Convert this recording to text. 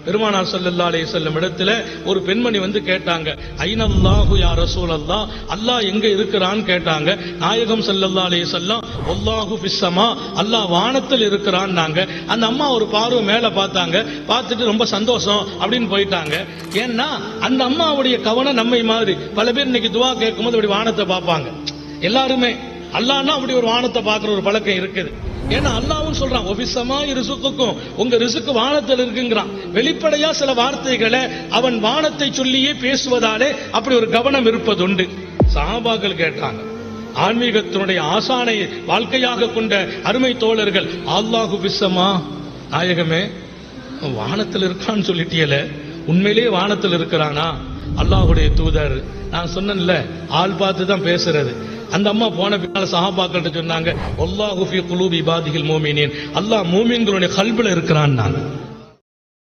பெருமானார் ஸல்லல்லாஹு அலைஹி வஸல்லம் இடத்துல ஒரு பெண்மணி வந்து கேட்டாங்க, ஐனல்லாஹு யா ரசூலல்லாஹ், அல்லாஹ் எங்க இருக்கிறான்னு கேட்டாங்க. நாயகம் ஸல்லல்லாஹு அலைஹி வஸல்லம் வல்லாஹு ஃபிஸ்ஸமா, அல்லாஹ் வானத்தில் இருக்கிறான்னாங்க. அந்த அம்மா ஒரு பார்வை மேல பார்த்தாங்க, பார்த்துட்டு ரொம்ப சந்தோஷம் அப்படின்னு போயிட்டாங்க. ஏன்னா அந்த அம்மாவுடைய கவனம் நம்மை மாதிரி பல பேர் இன்னைக்கு துவா கேட்கும்போது அப்படி வானத்தை பார்ப்பாங்க. எல்லாருமே அல்லாஹ்னா அப்படி ஒரு வானத்தை பார்க்கிற ஒரு பழக்கம் இருக்குது. ஏன்னா அல்லாஹ்வும் சொல்றான், ஒபிசமா ரிசுக்குக்கும், உங்க ரிசுக்கு வானத்தில் இருக்குங்கிறான். வெளிப்படையா சில வார்த்தைகளை அவன் வானத்தை சொல்லியே பேசுவதாலே அப்படி ஒரு கவனம் இருப்பதுண்டு. சஹாபாக்கள் கேட்டாங்க, ஆன்மீகத்தினுடைய ஆசானை வாழ்க்கையாக கொண்ட அருமை தோழர்கள், அல்லாஹு பிஸ்ஸமா, நாயகமே வானத்தில் இருக்கான்னு சொல்லிட்டியல, உண்மையிலேயே வானத்தில் இருக்கிறானா? அல்லாஹ்வுடைய தூதர், நான் சொன்னேன்ல ஆள் பார்த்து தான் பேசுறது. அந்த அம்மா போன பின்னால சஹாபாக்கள்ட்ட சொன்னாங்க, வல்லாஹு ஃபீ குலூபி இபாதிஹில் மூமினீன், அல்லாஹ் மூமின்களுடைய கல்பில் இருக்கிறான்.